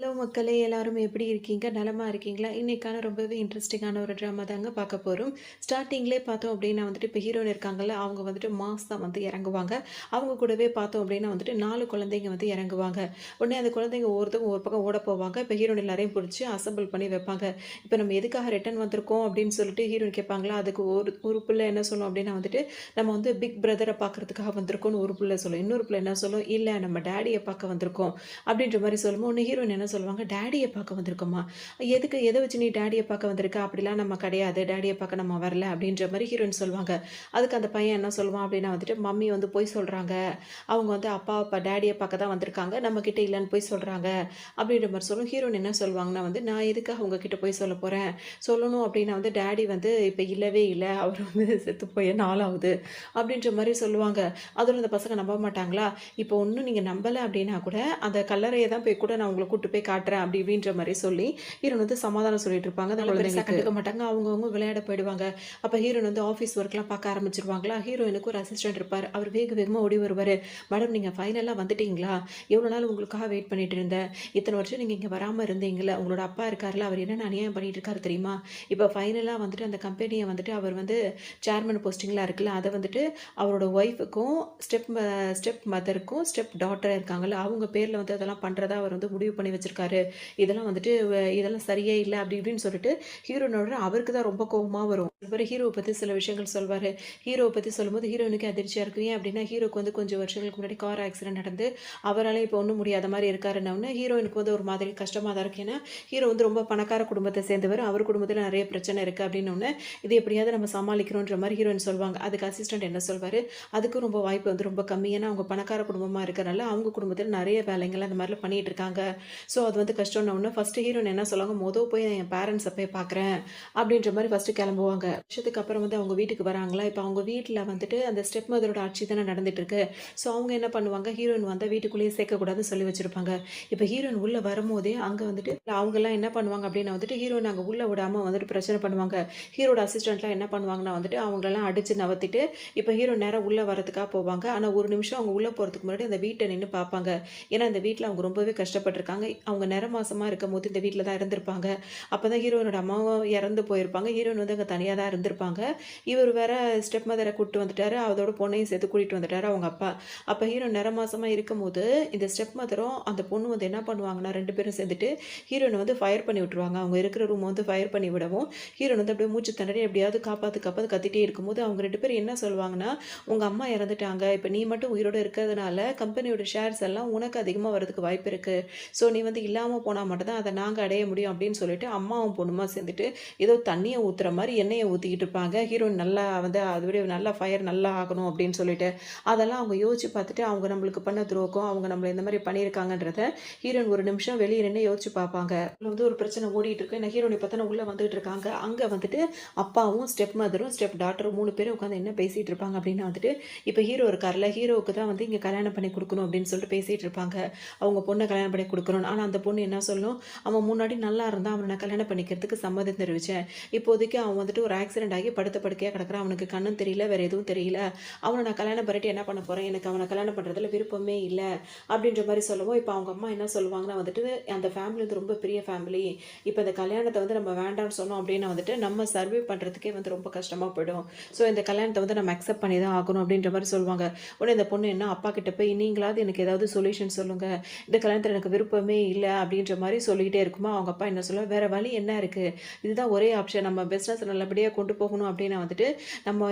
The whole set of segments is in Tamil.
ஹலோ மக்களே! எல்லாரும் எப்படி இருக்கீங்க? நலமா இருக்கீங்களா? இன்னைக்கான ரொம்பவே இன்ட்ரெஸ்டிங்கான ஒரு ட்ராமா தாங்க பார்க்க போறோம். ஸ்டார்ட்டிங்லேயே பார்த்தோம் அப்படின்னா வந்துட்டு, இப்போ ஹீரோயின் இருக்காங்கல்ல, அவங்க வந்துட்டு மாஸா வந்து இறங்குவாங்க. அவங்க கூடவே பார்த்தோம் அப்படின்னா வந்துட்டு 4 குழந்தைங்க வந்து இறங்குவாங்க. உடனே அந்த குழந்தைங்க ஒவ்வொருத்தவங்க ஒரு பக்கம் ஓட போவாங்க. இப்போ ஹீரோயின் எல்லாரையும் பிடிச்சு அசெம்பிள் பண்ணி வைப்பாங்க. இப்போ நம்ம எதுக்காக ரிட்டர்ன் வந்திருக்கோம் அப்படின்னு சொல்லிட்டு ஹீரோயின் கேட்பாங்களா, அதுக்கு ஒரு ஒரு புள்ள என்ன சொல்லும் அப்படின்னா வந்துட்டு, நம்ம வந்து பிக் பிரதர பார்க்கறதுக்காக வந்திருக்கோம்னு ஒரு புள்ள சொல்லும். இன்னொரு புள்ள என்ன சொல்லும், இல்ல நம்ம டாடிய பார்க்க வந்திருக்கோம். அப்படின்ற மாரி சொல்லும்போது, உடனே ஹீரோயின் என்ன சொல்லுவாங்க, "டாடிய பார்க்க வந்திருக்கோமா? எதுக்கு எத வச்சு நீ டாடிய பார்க்க வந்திருக்க? அப்படிலாம் நம்ம கிடையாது. டாடிய பார்க்க நம்ம வரல." அப்படின்ற மாரி ஹீரோயின் சொல்லுவாங்க. அதுக்கு அந்த பையன் என்ன சொல்லுவான் அப்படின்னா வந்துட்டு, "மம்மி வந்து பொய் சொல்றாங்க. அவங்க வந்து டாடிய பார்க்க தான் வந்திருக்காங்க. நம்ம கிட்ட இல்லன்னு பொய் சொல்றாங்க." அப்படின்ற மாரி சொல்லும். ஹீரோயின் என்ன சொல்லுவாங்கன்னா வந்து, "நான் எதுக்காக உங்க கிட்ட பொய் சொல்ல போறேன்? சொல்லணும் அப்படின்னா வந்து டாடி வந்து இப்ப இல்லவே இல்ல. அவர் வந்து செத்து போய் நாளாகுது." அப்படின்ற மாரி சொல்லுவாங்க. அதோட அந்த பசங்க நம்ப மாட்டாங்களா? இப்போ ஒண்ணும் நீங்க நம்பல அப்டின்னா கூட, அந்த கல்லறைய தான் போய் கூட நான் உங்கள கூட்டு போய் காட்டுறேன் அப்டி இப்டின்ற மாரி சொல்லி, ஹீரோயின் வந்து சமாதானம் சொல்லிட்டு இருப்பாங்க. அந்த குழந்தைங்களுக்கு கண்டுக்க மாட்டாங்க. அவங்கவங்க விளையாட போயிடுவாங்க. அப்ப ஹீரோயின் வந்து ஆஃபீஸ் ஒர்க்லாம் பார்க்க ஆரம்பிச்சுருவாங்களா, ஹீரோயினுக்கு ஒரு அசிஸ்டன்ட் இருப்பாரு. அவர் வேக வேகமா ஓடி வருவாரு. "மேடம் நீங்க ஃபைனலா வந்துட்டீங்களா? எவ்வளோ நாள் உங்களுக்காக வெயிட் பண்ணிட்டு இருந்தேன். இத்தன வருஷம் நீங்க இங்க வராம இருந்தீங்கல்ல. உங்களோட அப்பா இருக்கார்ல, அவர் என்னென்ன அநியாயம் பண்ணிட்டு இருக்காரு தெரியுமா? இப்ப ஃபைனலா வந்துட்டு அந்த கம்பெனிய வந்துட்டு அவர் வந்து சேர்மன் போஸ்டிங்ல இருக்குல்ல, அத வந்துட்டு அவரோட ஒய்ஃப்‌வுக்கும் ஸ்டெப் மதருக்கும், ஸ்டெப் டாட்டர் இருக்காங்கல்ல, அவங்க பேர்ல வந்து அதெல்லாம் பண்றதா அவர் வந்து முடிவு பண்ணி வச்சிருக்காரு. இதெல்லாம் வந்துட்டு இதெல்லாம் சரியே இல்ல அப்படி இப்படின்னு சொல்லிட்டு ஹீரோனோட அவருக்கு தான் ரொம்ப கோவமா வரும். இவரு ஹீரோவ பத்தி சில விஷயங்கள் சொல்வாரு. ஹீரோவ பத்தி சொல்லும்போது ஹீரோயினுக்கே அதிர்ச்சியா இருக்கும். ஏன் அப்படின்னா, ஹீரோக்கு வந்து கொஞ்சம் வருஷங்களுக்கு முன்னாடி கார் ஆக்சிடென்ட் நடந்து, அவரால இப்போ ஒண்ணும் முடியாத மாரி இருக்காருன்னவுனே, ஹீரோயினுக்கு வந்து ஒரு மாதிரி கஷ்டமா தான் இருக்கு. ஏன்னா, ஹீரோ வந்து ரொம்ப பணக்கார குடும்பத்த சேர்ந்தவரு. அவர் குடும்பத்தில நெறைய பிரச்சனை இருக்கு அப்படின்னோனே, இது எப்படியாவது நம்ம சமாளிக்கணுன்ற மாரி ஹீரோயின் சொல்வாங்க. அதுக்கு அசிஸ்டன்ட் என்ன சொல்வாரு, அதுக்கும் ரொம்ப வாய்ப்பு வந்து ரொம்ப கம்மி. ஏன்னா, அவங்க பணக்கார குடும்பமா இருக்கறனால, அவங்க குடும்பத்தில நெறைய வேலைகள் அந்த மாரிலாம் பண்ணிட்டு இருக்காங்க. ஸோ, அது வந்து கஷ்டம்ன்ன உடனே ஃபர்ஸ்ட்டு ஹீரோயின் என்ன சொல்லுவாங்க, போய் நான் என் பேரண்ட்ஸ போய் பார்க்குறேன். அப்படின்ற மாரி ஃபர்ஸ்ட்டு கிளம்புவாங்க. வருஷத்துக்கு அப்புறம் வந்து அவங்க வீட்டுக்கு வராங்களா, இப்ப அவங்க வீட்ல வந்துட்டு அந்த ஸ்டெப் மதரோட ஆட்சி தானே நடந்துட்டு இருக்கு. ஸோ, அவங்க என்ன பண்ணுவாங்க, ஹீரோயின் வந்தா வீட்டுக்குள்ளேயே சேர்க்கக்கூடாதுன்னு சொல்லி வச்சிருப்பாங்க. இப்ப ஹீரோயின் உள்ள வரும்போதே, அங்க வந்துட்டு அவங்கலாம் என்ன பண்ணுவாங்க அப்படின்னா வந்துட்டு, ஹீரோயின் அங்க உள்ள விடாம வந்துட்டு பிரச்சனை பண்ணுவாங்க. ஹீரோட அசிஸ்டன்ட்லாம் என்ன பண்ணுவாங்கன்னா வந்துட்டு, அவங்களலாம் அடிச்சு நவத்திட்டு இப்ப ஹீரோ நேரா உள்ள வரதுக்காக போவாங்க. ஆனா, ஒரு நிமிஷம் அவங்க உள்ள போறதுக்கு முன்னாடி அந்த வீட்ட நின்னு பார்ப்பாங்க. ஏன்னா, இந்த வீட்ல அவங்க ரொம்பவே கஷ்டப்பட்டுருக்காங்க. அவங்க நிற மாசமா இருக்கும்போது இந்த வீட்ல தான் இருந்திருப்பாங்க. அப்பதான் ஹீரோயினோட அம்மாவும் இறந்து போயிருப்பாங்க. ஹீரோயின் வந்து அங்க தனியா தான் இருந்திருப்பாங்க. இவர் வேற ஸ்டெப் மதர கூட்டு வந்துட்டாரு. அதோட பொண்ணையும் சேர்த்து கூட்டிட்டு வந்துட்டாரு அவங்க அப்பா. அப்ப ஹீரோ நிற மாசமா இருக்கும்போது, இந்த ஸ்டெப் மதரும் அந்த பொண்ணு வந்து என்ன பண்ணுவாங்கன்னா, 2 பேரும் சேர்ந்துட்டு ஹீரோயின வந்து ஃபயர் பண்ணி விட்டுருவாங்க. அவங்க இருக்கிற ரூம வந்து ஃபயர் பண்ணி விடவும், ஹீரோயின் வந்து அப்படியே மூச்சு திணறி எப்படியாவது காப்பாத்து காப்பாத்து கத்திட்டே இருக்கும்போது, அவங்க 2 பேரும் என்ன சொல்லுவாங்கன்னா, "உங்க அம்மா இறந்துட்டாங்க. இப்ப நீ மட்டும் உயிரோட இருக்கிறதுனால, கம்பெனியோட ஷேர்ஸ் எல்லாம் உனக்கு அதிகமா வரதுக்கு வாய்ப்பு இருக்கு. ஸோ நீ வந்து இல்லாம போனா மட்டும் தான் அத நாங்க அடைய முடியும்." அப்படின்னு சொல்லிட்டு அம்மாவும் பொண்ணுமா சேர்ந்துட்டு, ஏதோ தண்ணிய ஊத்துற மாரி எண்ணெய ஊத்திக்கிட்டு இருப்பாங்க. ஹீரோயின் நல்லா வந்து அத விட நல்லா ஃபயர் நல்லா ஆகணும் அப்படின்னு சொல்லிட்டு. அதெல்லாம் அவங்க யோசிச்சு பார்த்துட்டு, அவங்க நம்மளுக்கு பண்ண துரோகம், அவங்க நம்மள இந்த மாரி பண்ணியிருக்காங்கன்றத ஹீரோயின் ஒரு நிமிஷம் வெளிய நின்னு யோசிச்சு பார்ப்பாங்க. இதுல வந்து ஒரு பிரச்சனை ஓடிட்டு இருக்கு. ஏன்னா ஹீரோயின் இப்ப தானே உள்ள வந்துட்டு இருக்காங்க. அங்க வந்துட்டு அப்பாவும், ஸ்டெப் மதரும், ஸ்டெப் டாட்டரும் 3 பேரும் உட்காந்து என்ன பேசிட்டு இருப்பாங்க அப்படின்னா வந்துட்டு, இப்ப ஹீரோ இருக்கார்ல, ஹீரோவுக்கு தான் வந்து இங்க கல்யாணம் பண்ணி குடுக்கணும் அப்படின்னு சொல்லிட்டு பேசிட்டு இருப்பாங்க. அவங்க பொண்ண கல்யாணம் பண்ணி குடுக்கணும்னு. ஆனா அந்த பொண்ணு என்ன சொல்லும், அவன் முன்னாடி நல்லா இருந்தான். அவன நான் கல்யாணம் பண்ணிக்கிறதுக்கு சம்மதம் தெரிவிச்சேன். இப்போதைக்கு அவன் வந்துட்டு ஒரு ஆக்சிடென்ட் ஆகி படுத்த படுக்கையா கிடக்குறான். அவனுக்கு கண்ணும் தெரியல, வேற எதுவும் தெரியல. அவன நான் கல்யாணம் பண்ணிட்டு என்ன பண்ண போறேன்? எனக்கு அவன கல்யாணம் பண்றதுல விருப்பமே இல்ல. அப்படின்ற மாரி சொல்லவும், இப்ப அவங்க அம்மா என்ன சொல்லுவாங்கன்னா வந்துட்டு, அந்த ஃபேமிலி வந்து ரொம்ப பெரிய ஃபேமிலி. இப்ப இந்த கல்யாணத்த வந்து நம்ம வேண்டான்னு சொன்னோம் அப்படின்னா வந்துட்டு, நம்ம சர்வே பண்றதுக்கே வந்து ரொம்ப கஷ்டமா போயிடும். ஸோ இந்த கல்யாணத்த வந்து நம்ம அக்செப்ட் பண்ணி தான் ஆகணும் அப்படின்ற மாரி சொல்லுவாங்க. உடனே இந்த பொண்ணு என்ன அப்பா கிட்ட போய், நீங்களாவது எனக்கு ஏதாவது சொல்யூஷன் சொல்லுங்க. இந்த கல்யாணத்துல எனக்கு விருப்பமே இல்ல அப்படின்ற மாரி சொல்லிக்கிட்டே இருக்குமா, அவங்க அப்பா என்ன சொல்லுவாரு, வேற வழி என்ன இருக்கு? இதுதான் ஒரே ஆப்ஷன். நம்ம பிசினஸ் நல்லபடியா கொண்டு போகணும் அப்படின்னா வந்துட்டு, நம்ம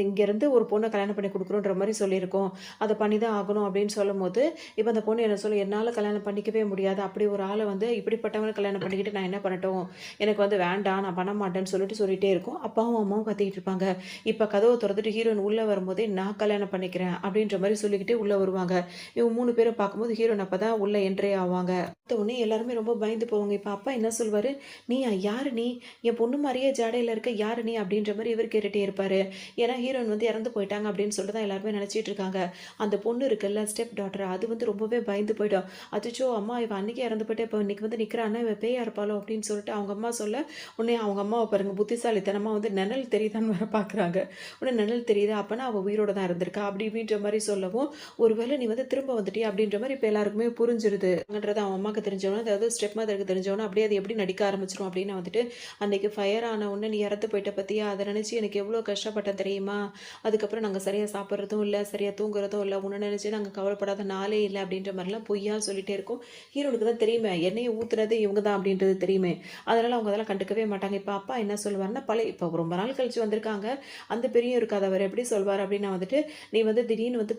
இங்கேருந்து ஒரு பொண்ண கல்யாணம் பண்ணி குடுக்குறோன்ற மாரி சொல்லியிருக்கோம். அத பண்ணி தான் ஆகணும் அப்படின்னு சொல்லும்போது, இப்ப அந்த பொண்ணு என்ன சொல்லும், என்னால கல்யாணம் பண்ணிக்கவே முடியாது. அப்படி ஒரு ஆள வந்து இப்படிப்பட்டவன கல்யாணம் பண்ணிக்கிட்டு நான் என்ன பண்ணட்டும்? எனக்கு வந்து வேண்டாம். நான் பண்ண மாட்டேன்னு சொல்லிட்டே இருக்கும். அப்பாவும், அம்மாவும் கத்திக்கிட்டு இருப்பாங்க. இப்ப கதவ தொறந்துட்டு ஹீரோயின் உள்ள வரும்போதே, நான் கல்யாணம் பண்ணிக்கிறேன் அப்படின்ற மாரி சொல்லிக்கிட்டே உள்ள வருவாங்க. இவங்க 3 பேரும் பார்க்கும்போது ஹீரோயின் அப்பதான் உள்ள என்ட்ரே ஆவாங்க. பார்த்தவுனே எல்லாருமே ரொம்ப பயந்து போவாங்க. இப்ப அப்பா என்ன சொல்வாரு, "நீயா? யாரு நீ? என் பொண்ணு மாரியே ஜாடையில இருக்க. யாரு நீ?" அப்படின்ற மாரி இவரு கேட்டுட்டே இருப்பாரு. ஏன்னா ஹீரோயின் வந்து இறந்து போயிட்டாங்க அப்படின்னு சொல்லிட்டு தான் எல்லாருமே நினைச்சிட்டு இருக்காங்க. அந்த பொண்ணு இருக்குல்ல, ஸ்டெப் டாட்டர் அது வந்து ரொம்பவே பயந்து போயிடும். அச்சச்சோ! அம்மா இவ அன்னைக்கே இறந்து போயிட்டா, இப்ப இன்னைக்கு வந்து நிக்கிறான்னா, இவ பேயா இருப்பாளோ அப்படின்னு சொல்லிட்டு அவங்க அம்மா சொல்ல, உடனே அவங்க அம்மாவ பாருங்க புத்திசாலித்தனமா வந்து நிழல் தெரியுதான்னு வேற பார்க்குறாங்க. உடனே நிழல் தெரியுதா? அப்பன்னா அவ உயிரோட தான் இருந்திருக்கா. அப்படி இப்படின்ற மாரி சொல்லவும், "ஒருவேளை நீ வந்து திரும்ப வந்துட்டியா?" அப்படின்ற மாரி இப்ப எல்லாருக்குமே புரிஞ்சிருது. ங்கன்றத அவன் அம்மாவுக்கு தெரிஞ்சவொன்னே, அதாவது ஸ்டெப் மதருக்கு தெரிஞ்சவொன்னே அப்படியே அது எப்படி நடிக்க ஆரம்பிச்சுரும் அப்படின்னா வந்துட்டு, "அன்னைக்கு ஃபயர் ஆன உடனே நீ இறந்து போயிட்ட பார்த்தியா? அத நினைச்சு எனக்கு எவ்வளோ கஷ்டப்பட்டேன் தெரியுமா? அதுக்கப்புறம் நாங்க சரியா சாப்பிடுறதும் இல்ல, சரியா தூங்குறதும் இல்ல. உன்ன நினைச்சு நாங்க கவலைப்படாத நாளே இல்ல." அப்படின்ற மாரிலாம் பொய்யா சொல்லிட்டே இருக்கும். ஹீரோனுக்கு தான் தெரியுமே, எண்ணெய ஊத்துனது இவங்க தான் அப்படின்றது தெரியுமே. அதனால அவங்க அதெல்லாம் கண்டுக்கவே மாட்டாங்க. இப்ப அப்பா என்ன சொல்லுவாருன்னா, இப்போ ரொம்ப நாள் கழிச்சு வந்திருக்காங்க. அந்த பிரியம் இருக்காது. அவர் எப்படி சொல்வாரு அப்படின்னா வந்துட்டு, "நீ வந்து திடீர்னு வந்து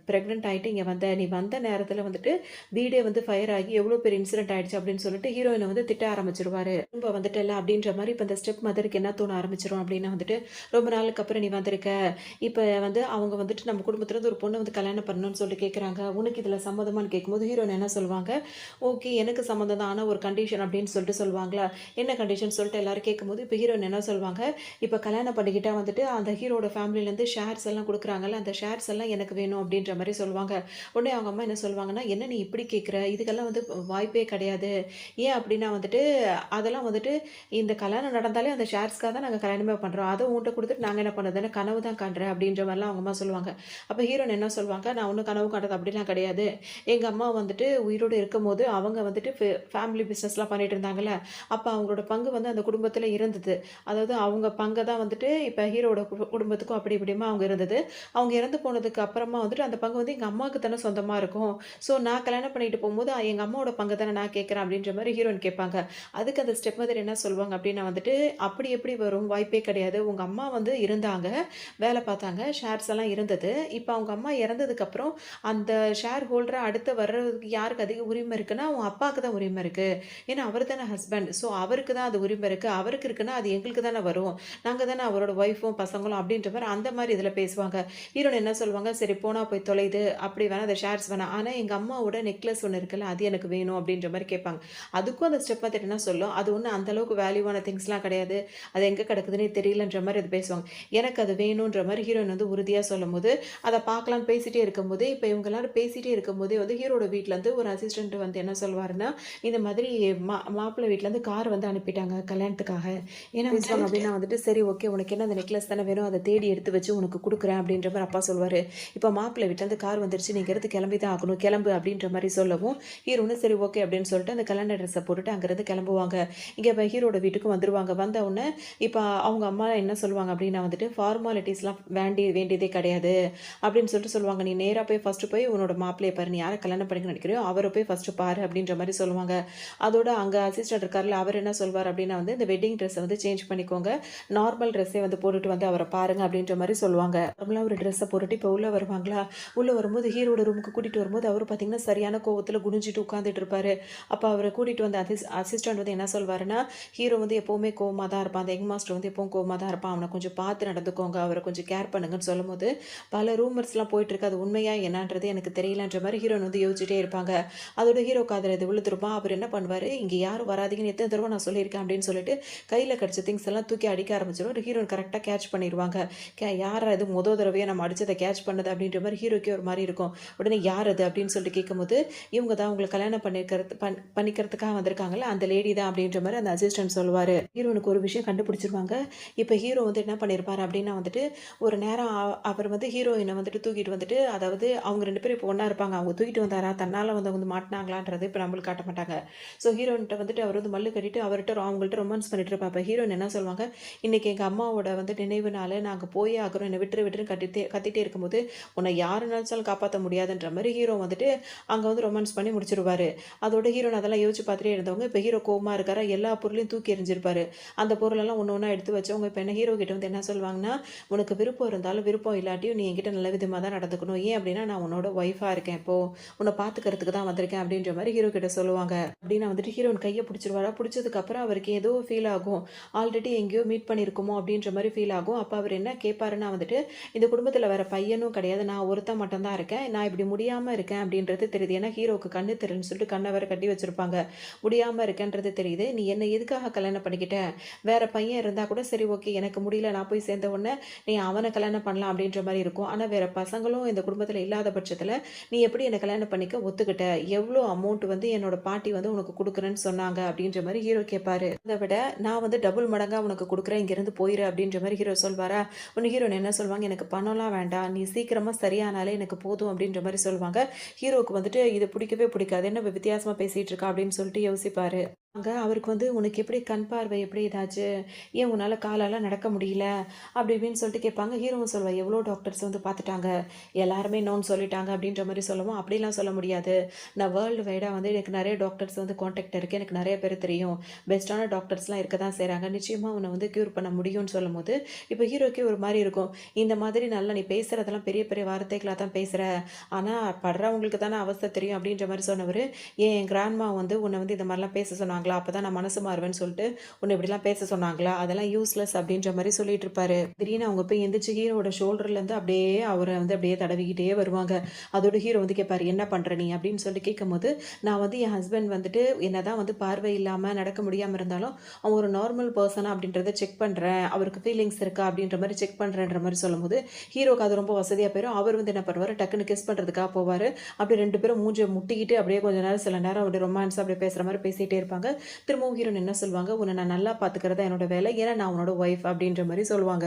பிரெக்னன்ட் ஆயிட்டு இங்க வந்த. நீ வந்த நேரத்துல வந்துட்டு வீடே வந்து ஃபயர் ஆகி எவ்வளோ பெரிய இன்சிடென்ட் ஆயிடுச்சு." அப்படின்னு சொல்லிட்டு ஹீரோயின வந்து திட்ட ஆரம்பிச்சுருவாரு. "திரும்ப வந்துட்டல்ல" அப்படின்ற மாரி இப்ப இந்த ஸ்டெப் மதருக்கு என்ன தோண ஆரம்பிச்சுரும் அப்படின்னா வந்துட்டு, "ரொம்ப நாளுக்கு அப்புறம் நீ வந்திருக்க. இப்ப வந்து அவங்க வந்துட்டு நம்ம குடும்பத்துல இருந்து ஒரு பொண்ண வந்து கல்யாணம் பண்ணணும்னு சொல்லிட்டு கேட்குறாங்க. உனக்கு இதுல சம்மதமான்னு?" கேட்கும்போது ஹீரோயின் என்ன சொல்லுவாங்க, "ஓகே எனக்கு சம்மதம் தான். ஆனா ஒரு கண்டிஷன்" அப்படின்னு சொல்லிட்டு சொல்லுவாங்களா. என்ன கண்டிஷன் சொல்லிட்டு எல்லாரும் கேட்கும்போது, இப்ப ஹீரோயின் என்ன சொல்வாங்க, இப்ப கல்யாணம் பண்ணிக்கிட்டா வந்துட்டு அந்த ஹீரோட ஃபேமிலிலேருந்து ஷேர்ஸ் எல்லாம் குடுக்குறாங்கல்ல, அந்த ஷேர்ஸ் எல்லாம் எனக்கு வேணும் அப்படின்ற மாரி சொல்லுவாங்க. உடனே அவங்க அம்மா என்ன சொல்வாங்கன்னா, "என்ன நீ இப்படி கேட்குற? இதுக்கெல்லாம் வந்து வாய்ப்பே கிடையாது. ஏன் அப்படின்னா வந்துட்டு, அதெல்லாம் வந்துட்டு இந்த கல்யாணம் நடந்தாலே அந்த ஷேர்ஸ்க்காக தான் நாங்க கல்யாணமே பண்றோம். அத உன்ட்ட குடுத்துட்டு நாங்க என்ன பண்ணுறதுன்னு கனவு தான் காண்றேன்." அப்படின்ற மாரிலாம் அவங்க அம்மா சொல்லுவாங்க. அப்ப ஹீரோயின் என்ன சொல்வாங்க, "நான் ஒண்ணும் கனவு காண்றது அப்படிலாம் கிடையாது. எங்க அம்மா வந்துட்டு உயிரோட இருக்கும்போது அவங்க வந்துட்டு ஃபேமிலி பிசினஸ்லாம் பண்ணிட்டு இருந்தாங்கல்ல, அப்ப அவங்களோட பங்கு வந்து அந்த குடும்பத்தில இருந்தது. அதாவது அவங்க பங்க தான் வந்துட்டு இப்ப ஹீரோவோட குடும்பத்துக்கும் அப்படி இப்படியுமா அவங்க இருந்தது. அவங்க இறந்து போனதுக்கு அப்புறமா வந்துட்டு அந்த பங்கு வந்து எங்க அம்மாவுக்கு தானே சொந்தமா இருக்கும். ஸோ நான் கல்யாணம் பண்ணிட்டு போம்போது எங்க அம்மாவோட பங்க தானே நான் கேட்கிறேன் அப்படின்ற மாரி ஹீரோயின் கேட்பாங்க. அதுக்கு அந்த ஸ்டெப் மதர் என்ன சொல்லுவாங்க அப்படின்னா வந்துட்டு, "அப்படி எப்படி வரும்? வாய்ப்பே கிடையாது. உங்க அம்மா வந்து இருந்தாங்க, வேலை பார்த்தாங்க, ஷேர்ஸ் எல்லாம் இருந்தது. இப்ப அவங்க அம்மா இறந்ததுக்கப்புறம் அந்த ஷேர் ஹோல்டரா அடுத்து வர்றதுக்கு யாருக்கு அதிக உரிமை இருக்குன்னா, உன் அப்பாவுக்கு தான் உரிமை இருக்கு. ஏன்னா அவர் தானே ஹஸ்பண்ட். ஸோ அவருக்கு தான் அது உரிமை இருக்கு. அவருக்கு இருக்குன்னா அது எங்களுக்கு தானே வரும். நாங்க தானே அவரோட ஒய்ஃபும், பசங்களும்." அப்படின்ற மாரி அந்த மாரி இதில பேசுவாங்க. ஹீரோயின் என்ன சொல்லுவாங்க, "சரி போனா போய் தொலையுது. அப்படி வேணா அந்த ஷேர்ஸ் வேணாம். ஆனா எங்க அம்மாவோட நெக்லஸ் ஒண்ணு இருக்குல்ல, அது எனக்கு வேணும்." அப்படின்ற மாரி கேட்பாங்க. அதுக்கும் அந்த ஸ்டெப் மெத்தட் என்ன சொல்லும், "அது ஒண்ணும் அந்த அளவுக்கு வேல்யூவான திங்ஸ்லாம் கிடையாது. அது எங்க கிடக்குதுன்னே தெரியலன்ற" மாரி அது பேசுவாங்க. எனக்கு அது வேணுன்ற மாரி ஹீரோயின் வந்து உறுதியா சொல்லும்போது, அத பார்க்கலான்னு பேசிட்டே இருக்கும்போதே, இப்ப இவங்க எல்லாரும் பேசிட்டே இருக்கும்போதே வந்து ஹீரோட வீட்லருந்து ஒரு அசிஸ்டன்ட் வந்து என்ன சொல்வாருன்னா, இந்த மாதிரி மாப்பிள்ளை வீட்லருந்து கார் வந்து அனுப்பிட்டாங்க கல்யாணத்துக்காக. என்ன பேசுவாங்க அப்படின்னா வந்துட்டு, "சரி ஓகே உனக்கு என்ன அந்த நெக்லஸ் தானே வேணும். அத தேடி எடுத்து வச்சு உனக்கு குடுக்குறேன்." அப்படின்ற மாரி அப்பா சொல்வாரு. இப்ப மாப்பிள்ளை வீட்லருந்து கார் வந்துருச்சு. நீ இங்கருந்து கிளம்பி தான் ஆகணும். கிளம்பு அப்படின்ற மாரி சொல்லவும், ஹீரோன்னு சரி ஓகே அப்படின்னு சொல்லிட்டு அந்த கல்யாண ட்ரெஸ்ஸ போட்டுட்டு அங்கருந்து கிளம்புவாங்க. இங்க ஹீரோட வீட்டுக்கும் வந்துருவாங்க. வந்த உடனே இப்ப அவங்க அம்மா என்ன சொல்லுவாங்க அப்படின்னா வந்துட்டு, "ஃபார்மாலிட்டீஸ்லாம் வேண்டியதே கிடையாது." அப்படின்னு சொல்லிட்டு சொல்லுவாங்க. "நீ நேரா போய் ஃபர்ஸ்ட்டு போய் உன்னோட மாப்பிள்ளைய பாரு. நீ யார கல்யாணம் பண்ணிக்கணும்னு நினைக்கிறியோ, அவர போய் ஃபர்ஸ்ட்டு பாரு." அப்படின்ற மாரி சொல்லுவாங்க. அதோட அங்க அசிஸ்டன்ட் இருக்கார்ல, அவர் என்ன சொல்வாரு அப்படின்னா வந்து, "இந்த வெட்டிங் ட்ரெஸ்ஸ வந்து சேஞ்ச் பண்ணிக்கோங்க. நார்மல் ட்ரெஸ்ஸே வந்து போட்டுட்டு வந்து அவர பாருங்க." அப்படின்ற மாரி சொல்லுவாங்க. நார்மலா ஒரு ட்ரெஸ்ஸ போட்டுட்டு இப்ப உள்ள வருவாங்களா, உள்ள வரும்போது ஹீரோட ரூமுக்கு கூட்டிட்டு வரும்போது, அவரு பார்த்தீங்கன்னா சரியான கோவத்துல குனிஞ்சுட்டு உட்கார்ந்துட்டு இருப்பாரு. அப்ப அவர கூட்டிட்டு வந்த அசிஸ்டன்ட் வந்து என்ன சொல்வாருன்னா, "ஹீரோ வந்து எப்பவுமே கோவமா தான் இருப்பான். அந்த யங் மாஸ்டர் வந்து எப்பவும் கோவமா தான் இருப்பான். அவன கொஞ்சம் பார்த்து நடந்துக்கோங்க. அவர கொஞ்சம் கேர் பண்ணுங்கன்னு" சொல்லும்போது, பல ரூமர்ஸ்லாம் போயிட்டு இருக்கு. அது உண்மையா என்னன்றது எனக்கு தெரியலன்ற மாரி ஹீரோயின் வந்து யோசிச்சுட்டே இருப்பாங்க. அதோட ஹீரோ காதுல இது விழுந்துருமா, அவர் என்ன பண்ணுவாரு, "இங்க யாரும் வராதீங்கன்னு எத்தன தடவ நான் சொல்லியிருக்கேன்." அப்படின்னு சொல்லிட்டு கையில கிடைச்ச திங்ஸ் எல்லாம் தூக்கி அடிக்க ஆரம்பிச்சுருவாரு. ஹீரோயின் கரெக்ட்டா கேட்ச் பண்ணிருவாங்க. யார்ரா இது தடவையா நம்ம அடிச்சத கேட்ச் பண்ணது அப்படின்ற மாரி ஹீரோக்கே ஒரு மாரி இருக்கும். உடனே யார் அது அப்படின்னு சொல்லிட்டு கேட்கும்போது, "இவங்க தான் உங்கள கல்யாணம் பண்ணிக்கிறதுக்காக வந்திருக்காங்கல்ல, அந்த லேடி தான்." அப்படின்ற மாரி அந்த அசிஸ்டன்ட் சொல்லுவாரு. ஹீரோயினுக்கு ஒரு விஷயம் கண்டுபிடிச்சிருவாங்க. இப்ப ஹீரோ வந்து என்ன பண்ணியிருப்பாரு அப்படின்னா வந்துட்டு, ஒரு நேரம் அவர் வந்து ஹீரோயின வந்துட்டு தூக்கிட்டு வந்துட்டு, அதாவது அவங்க 2 பேரும் இப்போ ஒண்ணா இருப்பாங்க. அவங்க தூக்கிட்டு வந்தாரா, தன்னால வந்து மாட்டுனாங்களான்றது இப்ப நம்மளுக்கு காட்ட மாட்டாங்க. ஸோ ஹீரோயின்ட்ட வந்துட்டு அவர் வந்து மல்லு கட்டிட்டு அவங்கள்ட்ட ரொமான்ஸ் பண்ணிட்டு இருப்பா. அப்ப ஹீரோயின் என்ன சொல்லுவாங்க, "இன்னைக்கு எங்க அம்மாவோட வந்து நினைவு நாளு. நாங்க போயே ஆகுறோம். என்ன விட்டுருன்னு கத்திட்டே இருக்கும்போது, உன்னை யாரு நெனச்சாலும் காப்பாத்த முடியாதுன்ற" மாரி ஹீரோ வந்துட்டு அங்க வந்து ரொமான்ஸ் பண்ணி முடிச்சுருவாரு. அதோட ஹீரோயின் அதெல்லாம் யோசிச்சு பார்த்துட்டே இருந்தவங்க, இப்ப ஹீரோ கோவமா இருக்காரா, எல்லா பொருளையும் தூக்கி எறிஞ்சிருப்பாரு. அந்த பொருளெல்லாம் ஒண்ணு ஒண்ணா எடுத்து வச்சவங்க இப்ப என்ன ஹீரோ கிட்ட வந்து என்ன சொல்லுவாங்கன்னா, "உனக்கு விருப்பம் இருந்தாலும், விருப்பம் இல்லாட்டியும் நீ என்கிட்ட நல்ல விதமா தான் நடந்துக்கணும். ஏன் அப்படின்னா, நான் உன்னோட ஒய்ஃபா இருக்கேன் இப்போ. உன்ன பார்த்துக்கிறதுக்கு தான் வந்திருக்கேன்." அப்படின்ற மாரி ஹீரோ கிட்ட சொல்லுவாங்க. அப்படின்னா வந்துட்டு ஹீரோயின் கைய பிடிச்சிருவாரா, பிடிச்சதுக்கு அப்புறம் அவருக்கு ஏதோ ஃபீல் ஆகும். ஆல்ரெடி எங்கேயோ மீட் பண்ணியிருக்கோமோ அப்படின்ற மாரி ஃபீல் ஆகும். அப்ப அவர் என்ன கேட்பாருன்னா வந்துட்டு, "இந்த குடும்பத்தில வேற பையனும் கிடையாது. நான் ஒருத்தன் மட்டும் தான் இருக்கேன். நான் இப்படி முடியாம இருக்கேன் அப்படின்றது தெரியுது." ஏன்னா ஹீரோவுக்கு கண்ணு தெரியலன்னு சொல்லிட்டு கண்ண வேற கட்டி வச்சிருப்பாங்க. முடியாம இருக்கேன்றது தெரியுது. "நீ என்ன எதுக்காக கல்யாணம் பண்ணிக்கிட்ட? வேற பையன் இருந்தா கூட சரி ஓகே. எனக்கு முடியல. நான் போய் சேர்ந்த உடனே நீ அவன கல்யாணம் பண்ணலாம்." அப்படின்ற மாரி இருக்கும். ஆனா வேற பசங்களும் இந்த குடும்பத்தில இல்லாத பட்சத்தில, "நீ எப்படி என்ன கல்யாணம் பண்ணிக்க ஒத்துக்கிட்ட? எவ்வளோ அமௌண்ட் வந்து என்னோட பாட்டி வந்து உனக்கு குடுக்குறேன்னு சொன்னாங்க." அப்படின்ற மாரி ஹீரோ கேட்பாரு. அத விட நான் வந்து டபுள் மடங்கா உனக்கு குடுக்குறேன். இங்கேருந்து போயிரு அப்படின்ற மாரி ஹீரோ சொல்வாரா? உடனே ஹீரோயின் என்ன சொல்வாங்க, "எனக்கு பணம்லாம் வேண்டாம். நீ சீக்கிரமா சரியானாலே எனக்கு போதும்." அப்படின்ற மாரி சொல்வாங்க. ஹீரோவுக்கு வந்துட்டு இது பிடிக்கவே பிடிக்காது. அது என்ன வித்தியாசமா பேசிட்டு இருக்கா அப்படின்னு சொல்லிட்டு யோசிப்பாரு. அங்க அவருக்கு வந்து உனக்கு எப்படி கண் பார்வை எப்படி ஏதாச்சு? ஏன் உன்னால காலால நடக்க முடியல? அப்படி இப்படின்னு சொல்லிட்டு கேட்பாங்க. ஹீரோவும் சொல்லுவா, எவ்வளோ டாக்டர்ஸ் வந்து பார்த்துட்டாங்க. எல்லாருமே நோன்னு சொல்லிட்டாங்க அப்படின்ற மாரி சொல்லவும், அப்படிலாம் சொல்ல முடியாது. நான் வேர்ல்டு வைடா வந்து எனக்கு நெறைய டாக்டர்ஸ் வந்து கான்டாக்ட் இருக்கு. எனக்கு நெறைய பேர தெரியும். பெஸ்ட்டான டாக்டர்ஸ்லாம் இருக்க தான் செய்றாங்க. நிச்சயமா உன்ன வந்து க்யூர் பண்ண முடியும்னு சொல்லும்போது, இப்ப ஹீரோக்கே ஒரு மாரி இருக்கும். இந்த மாதிரி நல்லா நீ பேசுறதெல்லாம் பெரிய பெரிய வார்த்தைகளா தான் பேசுற. ஆனா படுறவங்களுக்கு தானே அவஸ்தை தெரியும் அப்படின்ற மாரி சொன்னவரு, ஏன் என் கிராண்ட்மா வந்து உன்ன வந்து இந்த மாரிலாம் பேச சொன்னாங்களா? அப்பதான் நான் மனசு மாறுவேன்னு சொல்லிட்டு, உன்ன இப்படிலாம் பேச சொன்னாங்களா? அதெல்லாம் யூஸ்லெஸ் அப்படின்ற மாரி சொல்லிட்டு இருப்பாரு. திடீர்னு அவங்க போய் எந்திரிச்சு ஹீரோவோட ஷோல்டர்லேருந்து அப்படியே அவர வந்து அப்படியே தடவிக்கிட்டே வருவாங்க. அதோட ஹீரோ வந்து கேட்பாரு, "என்ன பண்ற நீ?" அப்படின்னு சொல்லிட்டு கேட்கும்போது, "நான் வந்து என் ஹஸ்பண்ட் வந்துட்டு என்னதான் வந்து பார்வை இல்லாம, நடக்க முடியாம இருந்தாலும், அவன் ஒரு நார்மல் பெர்சனா அப்படின்றத செக் பண்றேன். அவருக்கு ஃபீலிங்ஸ் இருக்கா அப்படின்ற மாரி செக் பண்றேன்ற மாரி சொல்லும்போது, ஹீரோக்கு அது ரொம்ப வசதியா போயிரும். அவர் வந்து என்ன பண்ணுவாரு, டக்குனு கிஸ் பண்றதுக்காக போவாரு. அப்படியே 2 பேரும் மூஞ்சிய முட்டிக்கிட்டு அப்படியே கொஞ்ச நேரம் சில நேரம் அப்படியே ரொமான்ஸா அப்படியே பேசுற மாரி பேசிட்டே இருப்பாங்க. திரும்பவும் ஹீரோயின் என்ன சொல்லுவாங்க, "உன்ன நான் நல்லா பார்த்துக்கிறது தான் என்னோட வேலை. ஏன்னா நான் உன்னோட ஒய்ஃப்" அப்படின்ற மாரி சொல்லுவாங்க.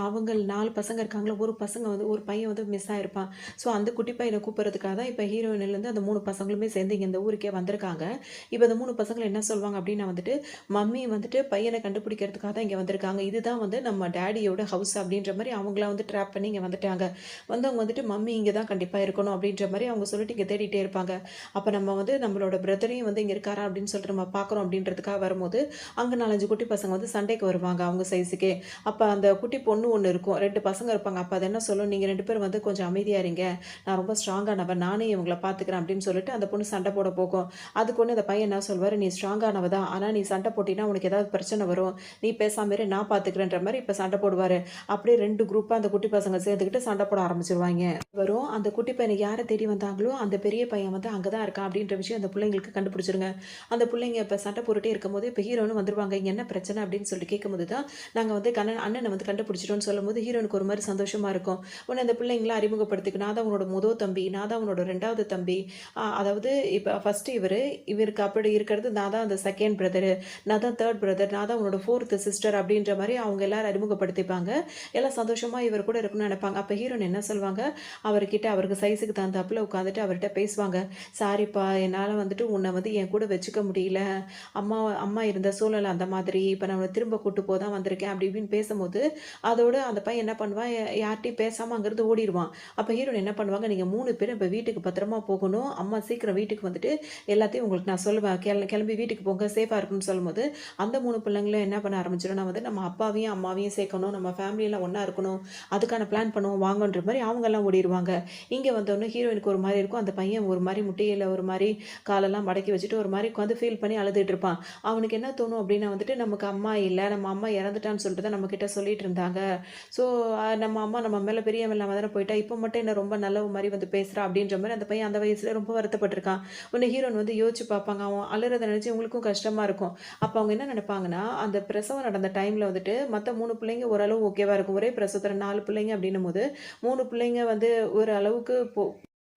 அவங்க 4 பசங்க இருக்காங்கல்ல, ஒரு பையன் வந்து மிஸ் ஆயிருப்பான். ஸோ அந்த குட்டி பையன கூப்பிடுறதுக்காக தான் இப்ப ஹீரோயின்லேருந்து அந்த 3 பசங்களுமே சேர்ந்து இங்க இந்த ஊருக்கே வந்திருக்காங்க. இப்ப இந்த 3 பசங்களும் என்ன சொல்லுவாங்க அப்டின்னா வந்துட்டு, மம்மி வந்துட்டு பையன கண்டுபிடிக்கிறதுக்காக தான் இங்க வந்திருக்காங்க. இதுதான் வந்து நம்ம டாடியோட ஹவுஸ் அப்டின்ற மாரி அவங்கள வந்து ட்ராப் பண்ணி இங்க வந்துட்டாங்க. வந்தவங்க வந்துட்டு மம்மி இங்க தான் கண்டிப்பா இருக்கணும் அப்டின்ற மாரி அவங்க சொல்லிட்டு இங்க தேடிட்டே இருப்பாங்க. அப்ப நம்ம வந்து நம்மளோட பிரதரையும் வந்து இங்க இருக்காரா அப்டின்னு சொல்லிட்டு நம்ம பார்க்குறோம் அப்டின்றதுக்காக வரும்போது, அங்க 4, 5 குட்டி பசங்க வந்து சண்டைக்கு வருவாங்க அவங்க சைஸுக்கே. அப்ப அந்த குட்டி பொண்ணு ஒண்ணு இருக்கும். 2 பசங்க இருப்பாங்க. அப்ப அது என்ன சொல்லும், "நீங்க 2 பேரும் வந்து கொஞ்சம் அமைதியா இருங்க. நான் ரொம்ப ஸ்ட்ராங்கானவ. நானே இவங்கள பார்த்துக்கிறேன்" அப்படின்னு சொல்லிட்டு அந்த பொண்ணு சண்டை போட போகும். அதுக்கு ஒண்ணு அந்த பையன் என்ன சொல்வாரு, "நீ ஸ்ட்ராங்கானவ தான். ஆனா நீ சண்டை போட்டீன்னா உனக்கு ஏதாவது பிரச்சனை வரும். நீ பேசாம இரு. நான் பார்த்துக்கிறேன்ற" மாரி இப்ப சண்டை போடுவாரு. அப்படியே 2 குரூப்பா அந்த குட்டி பசங்க சேர்ந்துக்கிட்டு சண்டை போட ஆரம்பிச்சுருவாய்ங்க. வரும் அந்த குட்டி பையனுக்கு யார தேடி வந்தாங்களோ, அந்த பெரிய பையன் வந்து அங்க தான் இருக்கான் அப்படின்ற விஷயம் அந்த புள்ளைங்களுக்கு கண்டுபிடிச்சிருங்க. அந்த புள்ளைங்க இப்ப சண்டை போட்டுட்டே இருக்கும்போது, இப்ப ஹீரோன்னு வந்துருவாங்க. "இங்க என்ன பிரச்சனை?" அப்படின்னு சொல்லிட்டு கேட்கும்போது தான், "நாங்க வந்து அண்ணன வந்து கண்டுபிடிச்சிட்டோம்னு" சொல்லும்போது, ஹீரோனுக்கு ஒரு மாரி சந்தோஷமா இருக்கும். உடனே அந்த பிள்ளைங்கலாம் அறிமுகப்படுத்திக்கும். "நான் தான் உன்னோட முதல் தம்பி. நான் தான் உன்னோட 2வது தம்பி. அதாவது இப்ப ஃபர்ஸ்ட்டு இவருக்கு அப்படி இருக்கிறது நான் தான் அந்த 2ண்ட் பிரதரு. நான் தான் 3ர்ட் பிரதர். நான் தான் உன்னோட 4த் சிஸ்டர்" அப்படின்ற மாரி அவங்க எல்லாரும் அறிமுகப்படுத்திப்பாங்க. எல்லாம் சந்தோஷமா இவர் கூட இருக்கணும்னு நெனைப்பாங்க. அப்ப ஹீரோயின் என்ன சொல்வாங்க, அவர்கிட்ட அவருக்கு சைஸுக்கு தகுந்தாப்புல உட்காந்துட்டு அவர்ட்ட பேசுவாங்க. "சாரிப்பா, என்னால வந்துட்டு உன்ன வந்து என் கூட வச்சுக்க முடியல. அம்மா அம்மா இருந்த சூழல் அந்த மாதிரி. இப்ப நான் உன்ன திரும்ப கூட்டு போ தான் வந்திருக்கேன்." அப்படி இப்படின்னு பேசும்போது, அதோட அந்த பையன் என்ன பண்ணுவான், யார்ட்டயும் பேசாம அங்கருந்து ஓடிருவான். அப்ப ஹீரோயின் என்ன பண்ணுவாங்க, "நீங்க 3 பேரும் இப்ப வீட்டுக்கு பத்திரமா போகணும். அம்மா சீக்கிரம் வீட்டுக்கு வந்துட்டு எல்லாத்தையும் உங்களுக்கு நான் சொல்லுவேன். கிளம்பி வீட்டுக்கு போங்க. சேஃபா இருக்கணும்னு" சொல்லும்போது, அந்த 3 பிள்ளைங்களும் என்ன பண்ண ஆரம்பிச்சுரும்னா வந்து, நம்ம அப்பாவையும், அம்மாவையும் சேர்க்கணும். நம்ம ஃபேமிலி எல்லாம் ஒண்ணா இருக்கணும். அதுக்கான பிளான் பண்ணுவோம் வாங்கன்ற மாரி அவங்கலாம் ஓடிருவாங்க. இங்க வந்தோனே ஹீரோயினுக்கு ஒரு மாரி இருக்கும். அந்த பையன் ஒரு மாரி முட்டியில ஒரு மாரி காலெல்லாம் மடக்கி வச்சுட்டு ஒரு மாரி உட்காந்து ஃபீல் பண்ணி அழுதுட்டு இருப்பான். அவனுக்கு என்ன தோணும் அப்டின்னா வந்துட்டு, நமக்கு அம்மா இல்ல. நம்ம அம்மா இறந்துட்டான்னு சொல்லிட்டு தான் நம்மகிட்ட சொல்லிட்டு இருந்தாங்க. ஸோ நம்ம அம்மா நம்ம மேல பிரியம் இல்லாம தானே போயிட்டா. இப்ப மட்டும் என்ன ரொம்ப நல்லவ மாரி வந்து பேசுறா அப்டின்ற மாரி அந்த பையன் அந்த வயசுல ரொம்ப வருத்தப்பட்டுருக்கான். உடனே ஹீரோயின் வந்து யோசிச்சு பார்ப்பாங்க. அவன் அழுறத நினைச்சு இவங்களுக்கும் கஷ்டமா இருக்கும். அப்ப அவங்க என்ன நினைப்பாங்கன்னா, அந்த பிரசவம் நடந்த டைம்ல வந்துட்டு மத்த 3 பிள்ளைங்க ஓரளவு ஓகேவா இருக்கும். ஒரே பிரசவத்துல 4 பிள்ளைங்க அப்டின்னும்போது, 3 பிள்ளைங்க வந்து ஒரு அளவுக்கு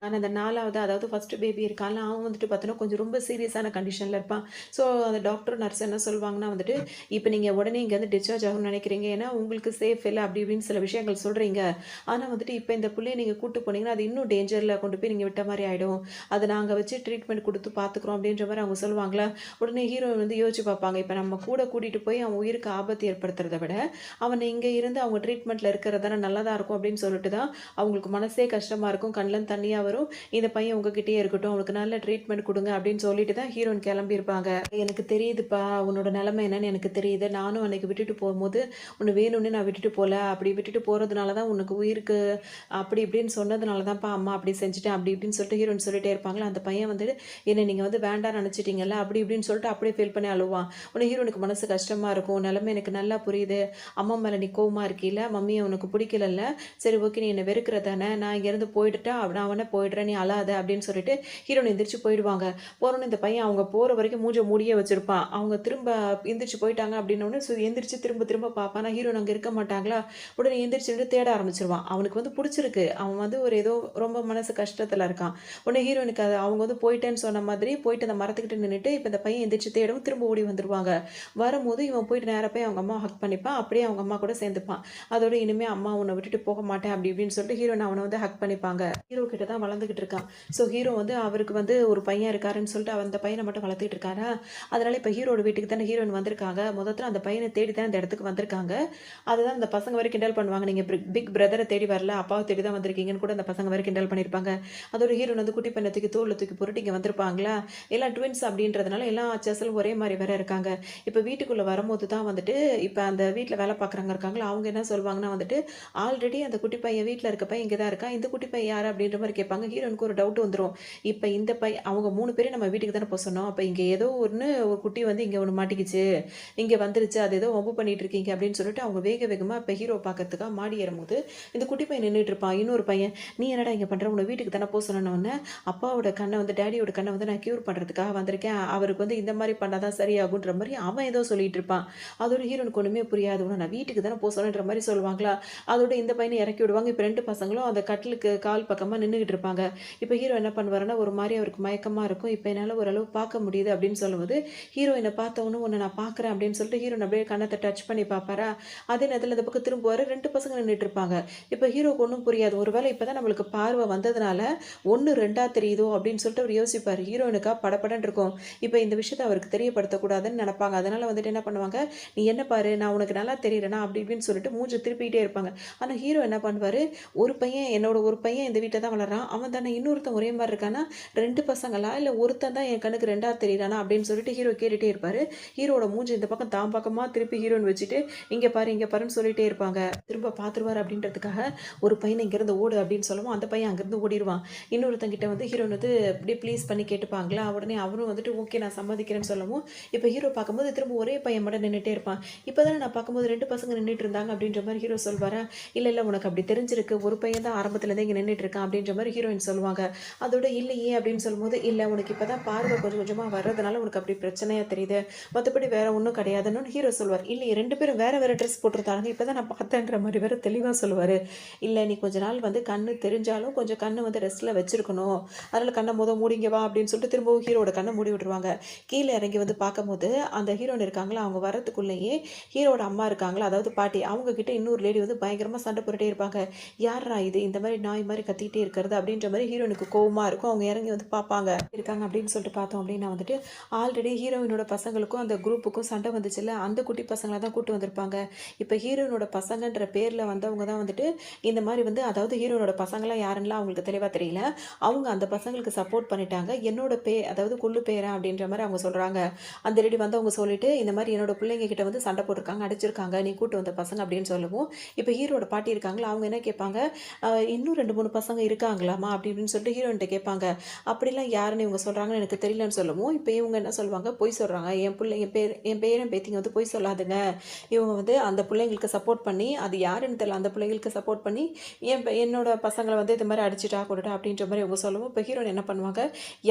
ஆனா அந்த 4வது அதாவது ஃபர்ஸ்ட் பேபி இருக்கான்ல, அவன் வந்துட்டு பார்த்தீங்கன்னா, கொஞ்சம் ரொம்ப சீரியஸான கண்டிஷன்ல இருப்பான். ஸோ அந்த டாக்டர், நர்ஸ் என்ன சொல்வாங்கன்னா வந்துட்டு, "இப்ப நீங்க உடனே இங்கேருந்து டிஸ்சார்ஜ் ஆகணும்னு நெனைக்கிறீங்க. ஏன்னா உங்களுக்கு சேஃப் இல்ல." அப்படி இப்படின்னு சில விஷயங்கள் சொல்றீங்க. ஆனா வந்துட்டு இப்ப இந்த புள்ளைய நீங்க கூட்டு போனீங்கன்னா, அது இன்னும் டேஞ்சர்ல கொண்டு போய் நீங்க விட்ட மாரி ஆயிடும். அத நாங்க வச்சு ட்ரீட்மெண்ட் குடுத்து பார்த்துக்குறோம் அப்படின்ற மாரி அவங்க சொல்லுவாங்களா. உடனே ஹீரோயின் வந்து யோசிச்சு பார்ப்பாங்க. இப்ப நம்ம கூட கூட்டிட்டு போய் அவன் உயிருக்கு ஆபத்து ஏற்படுத்துறத விட, அவன இங்க இருந்து அவங்க ட்ரீட்மெண்ட்ல இருக்கிறது தானே நல்லதா இருக்கும் அப்படின்னு சொல்லிட்டு தான் அவங்களுக்கு மனசே கஷ்டமா இருக்கும். கண்லருந்து தண்ணியா வரும். இந்த பையன் உங்ககிட்டயே இருக்கட்டும். அவனுக்கு நல்ல ட்ரீட்மெண்ட் குடுங்க அப்படின்னு சொல்லிட்டு தான் ஹீரோயின் கிளம்பியிருப்பாங்க. எனக்கு தெரியுதுப்பா, உன்னோட நிலைமை என்னன்னு எனக்கு தெரியுது. நானும் அன்னைக்கு விட்டுட்டு போம்போது, உன்ன வேணும்னே நான் விட்டுட்டு போல. அப்படி விட்டுட்டு போறதுனால தான் உனக்கு உயிருக்கு அப்படி இப்படின்னு சொன்னதுனால தான்ப்பா அம்மா அப்படி செஞ்சுட்டேன். அப்படி இப்படின்னு சொல்லிட்டு ஹீரோயின் சொல்லிட்டே இருப்பாங்களா. அந்த பையன் வந்துட்டு, என்ன நீங்க வந்து வேண்டான்னு நினைச்சிட்டீங்கல்ல, அப்படி இப்படின்னு சொல்லிட்டு அப்படியே ஃபீல் பண்ணி அழுவான். உடனே ஹீரோனுக்கு மனசு கஷ்டமா இருக்கும். உன் நிலைமை எனக்கு நல்லா புரியுது. அம்மா மேல நீ கோவமா இருக்கீல்ல, மம்மிய உனக்கு பிடிக்கலல்ல. சரி ஓகே, நீ என்ன வெறுக்கிற தானே. நான் இங்கேருந்து போயிட்டுட்டா, நான் வேணா போயிடுறேன். நீ அழாத அப்படின்னு சொல்லிட்டு ஹீரோயின் எந்திரிச்சு போயிடுவாங்க. போனோனே இந்த பையன் அவங்க போற வரைக்கும் மூஞ்ச மூடியே வச்சிருப்பான். அவங்க திரும்ப எந்திரிச்சு போயிட்டாங்க அப்படின்னோனே எந்திரிச்சு திரும்ப திரும்ப பார்ப்பான். ஆனா ஹீரோயின் அங்க இருக்க மாட்டாங்களா. உடனே எந்திரிச்சு நின்னு தேட ஆரம்பிச்சுருவான். அவனுக்கு வந்து புடிச்சிருக்கு. அவன் வந்து ஒரு ஏதோ ரொம்ப மனசு கஷ்டத்துல இருக்கான். உடனே ஹீரோயினுக்கு அது அவங்க வந்து போயிட்டேன்னு சொன்ன மாதிரி போயிட்டு அந்த மரத்துக்கிட்ட நின்னுட்டு, இப்ப இந்த பையன் எந்திரிச்சு தேடவும் திரும்ப ஓடி வந்துருவாங்க. வரும்போது இவன் போயிட்டு நேரா போய் அவங்க அம்மாவ ஹக் பண்ணிப்பான். அப்படியே அவங்க அம்மா கூட சேர்ந்துப்பான். அதோட இனிமே அம்மா உன்ன விட்டுட்டு போக மாட்டேன் அப்படி இப்படின்னு சொல்லிட்டு ஹீரோயின் அவன வந்து ஹக் பண்ணிப்பாங்க. ஹீரோ கிட்ட தான் பையன் வளர்ந்துகிட்டு இருக்கான். ஸோ ஹீரோ வந்து அவருக்கு வந்து ஒரு பையன் இருக்காருன்னு சொல்லிட்டு அந்த பையனை மட்டும் வளர்த்துட்டு இருக்காரா. அதனால இப்போ ஹீரோட வீட்டுக்கு தானே ஹீரோயின் வந்திருக்காங்க. முதல்ல அந்த பையனை தேடி தான் இந்த இடத்துக்கு வந்திருக்காங்க. அதுதான் அந்த பசங்க வரை கிண்டல் பண்ணுவாங்க. நீங்க பிக் பிரதரை தேடி வரல, அப்பாவை தேடி தான் வந்திருக்கீங்கன்னு கூட அந்த பசங்க வரை கிண்டல் பண்ணியிருப்பாங்க. அதோட ஹீரோன் வந்து குட்டி பையனை தூக்கி தோல்ல தூக்கி போட்டுட்டு இங்க வந்திருப்பாங்களா. எல்லாம் ட்வின்ஸ் அப்படின்றதுனால எல்லா அச்சஸலும் ஒரே மாதிரி வேற இருக்காங்க. இப்போ வீட்டுக்குள்ள வரும்போது தான் வந்துட்டு இப்போ அந்த வீட்டில் வேலை பார்க்குறவங்க இருக்காங்களா, அவங்க என்ன சொல்லுவாங்கன்னா வந்துட்டு ஆல்ரெடி அந்த குட்டி பையன் வீட்டில் இருக்க பையன் இங்கே தான் இருக்கான். இந்த குட்டி பையன் யார் அப்படின்ற மாதிரி கேட்பாங்க. ஹீரோனுக்கு ஒரு டவுட் வந்துடும். இப்போ இந்த பையன் அவங்க 3 பேரும் நம்ம வீட்டுக்கு தானே போக சொன்னோம். அப்போ இங்கே ஏதோ ஒன்று ஒரு குட்டி வந்து இங்கே ஒன்று மாட்டிக்கிச்சு, இங்கே வந்துருச்சு, அது ஏதோ வம்பு பண்ணிட்டு இருக்கீங்க அப்படின்னு சொல்லிட்டு அவங்க வேக வேகமாக இப்போ ஹீரோ பார்க்கறதுக்காக மாடி ஏறும்போது இந்த குட்டி பையன் நின்றுட்டு இருப்பான். இன்னொரு பையன், நீ என்னடா இங்கே பண்ணுற, உன்னை வீட்டுக்கு தானே போக சொன்னோன்னே அப்பாவோட கண்ணை வந்து டேடியோட கண்ணை வந்து நான் க்யூர் பண்ணுறதுக்காக வந்திருக்கேன், அவருக்கு வந்து இந்த மாதிரி பண்ணாதான் சரியாகுன்ற மாதிரி அவன் ஏதோ சொல்லிட்டு இருப்பான். அதோட ஹீரோனுக்கு ஒன்றுமே புரியாது. உன்னை நான் வீட்டுக்கு தானே போக சொன்னன்ற மாதிரி சொல்லுவாங்களா. அதோட இந்த பையனை இறக்கி விடுவாங்க. இப்போ 2 பசங்களும் அந்த கட்டிலுக்கு கால் பக்கமாக நின்றுக்கிட்டு இருப்பாங்க. இப்போ ஹீரோ என்ன பண்ணுவாருன்னா ஒரு மாதிரி அவருக்கு மயக்கமாக இருக்கும். இப்போ என்னால் ஓரளவு பார்க்க முடியுது அப்படின்னு சொல்லும்போது ஹீரோயினை பார்த்தவொன்னு உன்னை நான் பார்க்குறேன் அப்படின்னு சொல்லிட்டு ஹீரோயின் அப்படியே கண்ணத்தை டச் பண்ணி பார்ப்பாரா. அதே நேரத்தில் இந்த பக்கம் திரும்புவார். 2 பசங்க நின்றுட்டு இருப்பாங்க. இப்போ ஹீரோக்கு ஒன்றும் புரியாது. ஒருவேளை இப்போ தான் நம்மளுக்கு பார்வை வந்ததுனால 1 2ஆ தெரியுதோ அப்படின்னு சொல்லிட்டு அவர் யோசிப்பார். ஹீரோயினுக்கா படப்படன்னு இருக்கும். இப்போ இந்த விஷயத்தை அவருக்கு தெரியப்படுத்தக்கூடாதுன்னு நினைப்பாங்க. அதனால வந்துட்டு என்ன பண்ணுவாங்க, நீ என்ன பாரு, நான் உனக்கு நல்லா தெரியறேனா அப்படி இப்படின்னு சொல்லிட்டு மூஞ்சி திருப்பிக்கிட்டே இருப்பாங்க. ஆனால் ஹீரோ என்ன பண்ணுவார், ஒரு பையன் இந்த வீட்டில் தான் வளர்றான், அவன் தானே இன்னொருத்தன் ஒரே மாதிரி இருக்கானா, 2 பசங்களா இல்லை ஒருத்தன் தான் என் கண்ணுக்கு 2ஆ தெரியுறானா அப்படின்னு சொல்லிட்டு ஹீரோ கேட்டுகிட்டே இருப்பார். ஹீரோட மூஞ்சி இந்த பக்கம் தான் பக்கமாக திருப்பி ஹீரோன்னு வச்சுட்டு இங்கே பாரு இங்கே பாருன்னு சொல்லிட்டே இருப்பாங்க. திரும்ப பார்த்துருவார் அப்படின்றதுக்காக ஒரு பையனை இங்கேருந்து ஓடு அப்படின்னு சொல்லவும் அந்த பையன் அங்கேருந்து ஓடிடுவான். இன்னொருத்தங்கிட்ட வந்து ஹீரோன் வந்து அப்படியே ப்ளீஸ் பண்ணி கேட்டுப்பாங்களா. உடனே அவரும் வந்துட்டு ஓகே நான் சம்மதிக்கிறேன்னு சொல்லவும் இப்போ ஹீரோ பார்க்கும்போது திரும்ப ஒரே பையன் மட்டும் நின்றுட்டே இருப்பான். இப்போ தானே நான் பார்க்கும்போது 2 பசங்க நின்றுட்டு இருந்தாங்க அப்படின்ற மாதிரி ஹீரோ சொல்வாரா. இல்லை இல்லை உனக்கு அப்படி தெரிஞ்சிருக்கு, ஒரு பையன் தான் ஆரம்பத்துலேருந்து இங்கே நின்றுட்டு இருக்கான் அப்படின்ற மாதிரி ஹீரோயின் சொல்லுவாங்க. அதோட இல்லையே அப்படின்னு சொல்லும்போது இல்லை உனக்கு இப்போ தான் பார்வை கொஞ்சம் கொஞ்சமாக வர்றதுனால உனக்கு அப்படி பிரச்சனையாக தெரியுது, மற்றபடி வேற ஒன்றும் கிடையாதுன்னு ஹீரோ சொல்வார். இல்லையே 2 பேரும் வேற வேற ட்ரெஸ் போட்டிருந்தாங்க, இப்போ தான் நான் பார்த்தேன்ற மாதிரி வேற தெளிவாக சொல்லுவார். இல்லை நீ கொஞ்ச நாள் வந்து கண்ணு தெரிஞ்சாலும் கொஞ்சம் கண்ணு வந்து ரெஸ்ட்டில் வச்சிருக்கணும், அதனால் கண்ணை மூடிங்க வா அப்படின்னு சொல்லிட்டு திரும்பவும் ஹீரோட கண்ணை மூடி விட்டுருவாங்க. கீழே இறங்கி வந்து பார்க்கும்போது அந்த ஹீரோன் இருக்காங்களா, அவங்க வரத்துக்குள்ளேயே ஹீரோட அம்மா இருக்காங்களா, அதாவது பாட்டி, அவங்க கிட்ட இன்னொரு லேடி வந்து பயங்கரமாக சண்டை போட்டுட்டே இருப்பாங்க. யாரா இது இந்த மாதிரி நாய் மாதிரி கத்திக்கிட்டே இருக்கிறது அப்படின்ற மாதிரி ஹீரோனுக்கு கோவமாக இருக்கும். அவங்க இறங்கி வந்து பார்ப்பாங்க இருக்காங்க அப்படின்னு சொல்லிட்டு பார்த்தோம் அப்படின்னா வந்துட்டு ஆல்ரெடி ஹீரோயினோட பசங்களுக்கும் அந்த குரூப்புக்கும் சண்டை வந்துச்சுல்ல, அந்த குட்டி பசங்களை தான் கூட்டு வந்திருப்பாங்க. இப்போ ஹீரோயினோட பசங்கன்ற பேரில் வந்தவங்க தான் வந்துட்டு இந்த மாதிரி வந்து, அதாவது ஹீரோனோட பசங்களாம் யாருன்னா அவங்களுக்கு தெளிவாக தெரியல, அவங்க அந்த பசங்களுக்கு சப்போர்ட் பண்ணிட்டாங்க. என்னோட அதாவது கொள்ளு பேரன் அப்படின்ற மாதிரி அவங்க சொல்கிறாங்க. அந்த ரெடி வந்து அவங்க சொல்லிட்டு இந்த மாதிரி என்னோட பிள்ளைங்க கிட்ட வந்து சண்டை போட்டிருக்காங்க, அடிச்சிருக்காங்க, நீ கூட்டு வந்த பசங்க அப்படின்னு சொல்லவும் இப்போ ஹீரோட பாட்டி இருக்காங்களா, அவங்க என்ன கேட்பாங்க, இன்னும் 2 3 பசங்க இருக்காங்களாமா அப்படி இப்படின்னு சொல்லிட்டு ஹீரோயின்ட்ட கேட்பாங்க. அப்படிலாம் யாருன்னு இவங்க சொல்கிறாங்கன்னு எனக்கு தெரியலன்னு சொல்லவும் இப்போ இவங்க என்ன சொல்லுவாங்க, பொய் சொல்கிறாங்க, என் பேரன் பேத்திங்க வந்து பொய் சொல்லாதுங்க, இவங்க வந்து அந்த பிள்ளைங்களுக்கு சப்போர்ட் பண்ணி, அது யாருன்னு தெரியல, அந்த பிள்ளைங்களுக்கு சப்போர்ட் பண்ணி என்னோட பசங்களை வந்து இது மாதிரி அடிச்சுட்டா கொடுட்டா அப்படின்ற மாதிரி இவங்க சொல்லவும் இப்போ ஹீரோயின் என்ன பண்ணுவாங்க,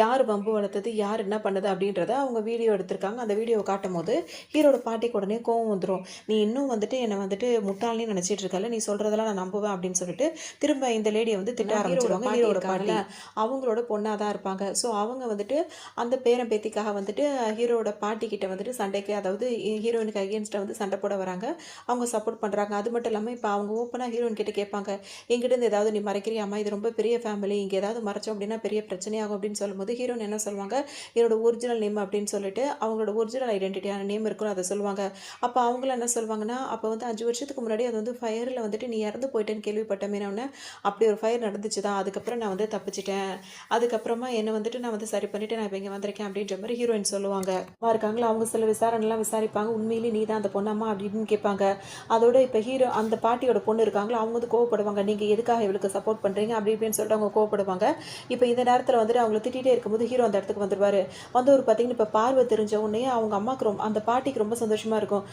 யார் வம்பு வளர்த்தது, யார் என்ன பண்ணுது அப்படின்றத அவங்க வீடியோ எடுத்திருக்காங்க. அந்த வீடியோவை காட்டும் போது ஹீரோட பாட்டிக்கு உடனே கோவம் வந்துடும். நீ இன்னும் வந்துட்டு என்னை வந்துட்டு முட்டாள்னு நினச்சிட்டு இருக்கல, நீ சொல்கிறதெல்லாம் நான் நம்புவேன் அப்படின்னு சொல்லிட்டு திரும்ப இந்த லேடியை வந்து திட்ட ஆரம்பிச்சிருவாங்க. ஹீரோட பாட்டி அவங்களோட பொண்ணாக தான் இருப்பாங்க. ஸோ அவங்க வந்துட்டு அந்த பேரன் பேத்திக்காக வந்துட்டு ஹீரோட பாட்டி கிட்ட வந்துட்டு சண்டைக்கு, அதாவது ஹீரோயினுக்கு அகேன்ஸ்டாக வந்து சண்டை போட வராங்க, அவங்க சப்போர்ட் பண்ணுறாங்க. அது மட்டும் இல்லாமல் இப்போ அவங்க ஓப்பனாக ஹீரோயின் கிட்ட கேட்பாங்க, எங்கிட்ட ஏதாவது நீ மறைக்கிறியாமா, இது ரொம்ப பெரிய ஃபேமிலி, இங்கே ஏதாவது மறைச்சோம் அப்படின்னா பெரிய பிரச்சனையாகும் அப்படின்னு சொல்லும்போது ஹீரோயின் என்ன சொல்லுவாங்க, என்னோட ஒரிஜினல் நேம் அப்படின்னு சொல்லிட்டு அவங்களோட ஒரிஜினல் ஐடென்டிட்டியான நேம் இருக்கும் அதை சொல்லுவாங்க. அப்போ அவங்களும் என்ன சொல்லுவாங்கன்னா, அப்போ வந்து 5 வருஷத்துக்கு முன்னாடி அது வந்து ஃபயரில் வந்துட்டு நீ இறந்து போயிட்டேன்னு கேள்விப்பட்டேன், ஒன்று அப்படி ஒரு ஃபயர் நடந்துச்சு தான், அதுக்கப்புறம் நான் வந்து தப்பிச்சிட்டேன், அதுக்கப்புறமா என்னை வந்துட்டு நான் வந்து சரி பண்ணிவிட்டு நான் இப்போ இங்கே வந்திருக்கேன் அப்படின்ற மாதிரி ஹீரோயின் சொல்லுவாங்க. இருக்காங்களா அவங்க சில விசாரணைலாம் விசாரிப்பாங்க, உண்மையிலேயே நீ தான் அந்த பொண்ணாமா அப்படின்னு கேட்பாங்க. அதோட இப்போ ஹீரோ அந்த பாட்டியோட பொண்ணு இருக்காங்களா, அவங்க வந்து கோவப்படுவாங்க, நீங்கள் எதுக்காக இவளுக்கு சப்போர்ட் பண்ணுறீங்க அப்படி இப்படின்னு சொல்லிட்டு அவங்க கோவப்படுவாங்க. இப்போ இந்த நேரத்தில் வந்துட்டு அவங்கள திட்டிகிட்டே இருக்கும்போது ஹீரோ அந்த இடத்துக்கு வந்துடுவார். வந்து ஒரு பார்த்தீங்கன்னா இப்போ பார்வை தெரிஞ்ச உடனே அவங்க அம்மாவுக்கு அந்த பாட்டிக்கு ரொம்ப சந்தோஷமாக இருக்கும்.